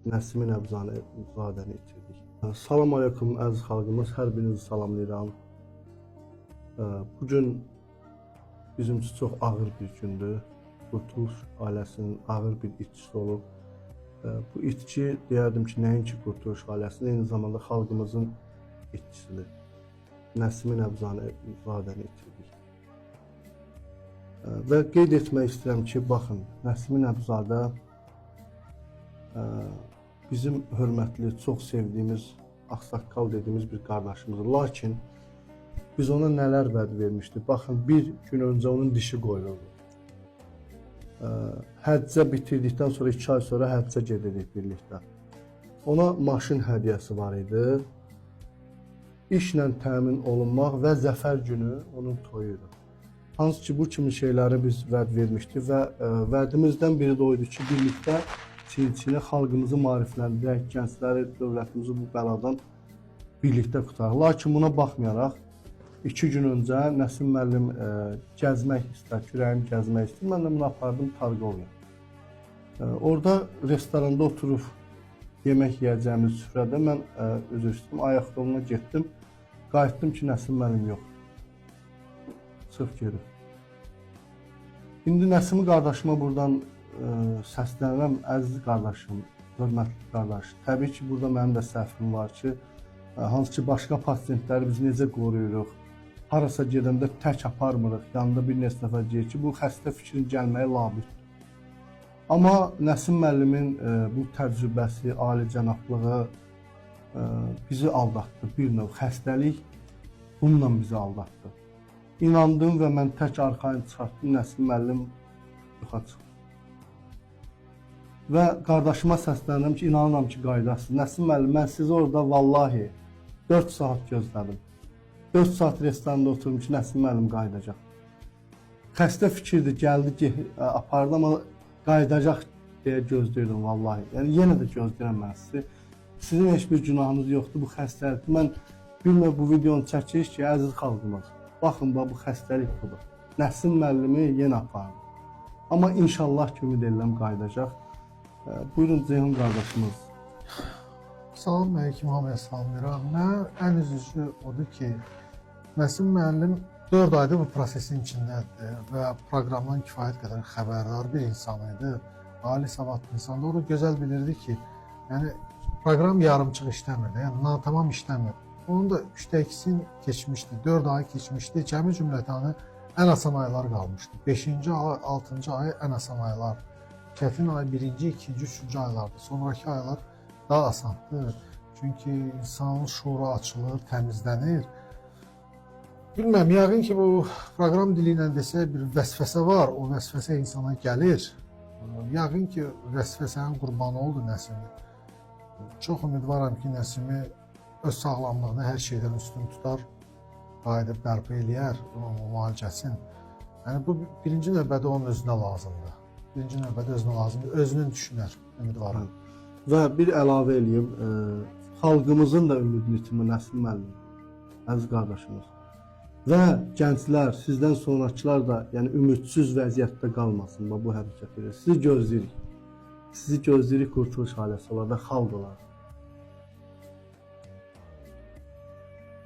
Nəsimi Nəbzadəni itirdik. Salam aleykum əziz xalqımız, hər birinizi salamlayıram. Bugün bizim üçün çox ağır bir gündür. Qurtuluş ailəsinin ağır bir itkisi olub. Bu itki deyərdim ki, nəinki Qurtuluş ailəsinin, eyni zamanda xalqımızın itkisidir. Nəsimi Nəbzadəni itirdik. Və qeyd etmək istəyirəm ki, baxın, Nəsimi Nəbzadə bizim hörmətli, çox sevdiyimiz, ağsaqqal dediyimiz bir qardaşımızdır. Lakin biz ona nələr vəd vermişdik? Baxın, bir gün öncə onun dişi qoyuldu. Həccə bitirdikdən sonra 2 ay sonra həccə gedirik birlikdə. Ona maşın hədiyyəsi var idi. İşlə təmin olunmaq və zəfər günü onun toyuydu. Hansı ki, bu kimi şeyləri biz vəd vermişdik və vədimizdən biri də oydu ki, birlikdə çiyin-çiyinə xalqımızı maarifləndirək, gəncləri, dövlətimizi bu bəladan birlikdə qutaraq. Lakin buna baxmayaraq, 2 gün öncə Nəsim müəllim gəzmək istər, kürəyim gəzmək istər. Mən də bunu apardım Targovya. Orada restoranda oturub yemək yiyəcəyimiz süfrədə mən üzr istəyirəm, ayaq yoluna getdim. Qayıtdım ki, Nəsim müəllim yox. Çıx gedib. İndi Nəsimi qardaşıma buradan səslənirəm, əziz qardaşım, hörmətli qardaş. Təbii ki, burada mənim də səhvim var ki, hansı ki, başqa pasiyentləri biz necə qoruyuruq, harasa gedəndə tək aparmırıq, yanında bir neçə nəfər deyir ki, bu xəstə fikrin gəlməyi labüddür. Amma Nəsim müəllimin bu təcrübəsi, alicənablığı bizi aldatdı, bir növ xəstəlik bununla bizi aldatdı. İnandım və mən tək arxayın çıxartdım, Nəsim müəllim yoxa çıxdı. Və qardaşıma səslənirəm ki, inanıram ki, qaydasınız. Nəsim müəllim, mən sizi orada vallahi 4 saat gözlədim. 4 saat restoranda oturum ki, Nəsim müəllim qaydacaq. Xəstə fikirdir, gəldi ki, apardı, amma qaydacaq deyə gözləyirdim vallahi. Yəni, yenə də gözləyirəm mən sizi. Sizin heç bir günahınız yoxdur bu xəstəlikdir. Mən bilmə bu videonu çəkirik ki, əziz xalqımız, baxın, bu xəstəlik budur. Nəsim müəllimi yenə apardı. Amma inşallah ki, ümid edirəm qaydacaq. Buyurun Ceyhun qardaşımız. Salam əleykum, hamıya salamlayıram. Mən ən üzücü odur ki, Nəsim müəllim 4 aydır bu prosesin içindədir və proqramdan kifayət qədər xəbərdar bir insan idi. Ali savadlı insan da onu gözəl bilirdi ki, yəni proqram yarımçıq işləmirdi, yəni natamam işləmir. Onun da 3-2-sin keçmişdi, 4 ay keçmişdi, cəmi cümlətanı ən asan aylar qalmışdı. 5-ci ay, 6-cı ay ən asan aylar. Çətin ay 1-ci, 2-ci, 3-cü aylardır. Sonraki aylar daha asandır. Çünki insanın şuuru açılır, təmizlənir. Bilməm, yəqin ki, bu proqram dili ilə desə bir vəsvəsə var, o vəsvəsə insana gəlir. Yəqin ki, vəsvəsənin qurbanı oldu Nəsimi. Çox ümidvaram ki, Nəsimi öz sağlamlığını hər şeydən üstün tutar, qayıdıb bərpa eləyər, onun müalicəsini. Yəni, bu birinci növbədə onun özünə lazımdır. Birinci növbədə özünə lazımdır, özünün düşünər, ümidvaram. Və bir əlavə eləyim, xalqımızın da ümidini itirmə Nəsim müəllim, əziz qardaşımız. Və gənclər, sizdən sonrakılar da yəni, ümidsiz vəziyyətdə qalmasın bu hərəkət edir. Sizi gözləyirik. Sizi gözləyirik Qurtuluş ailəsi olaraq, xalq olaraq.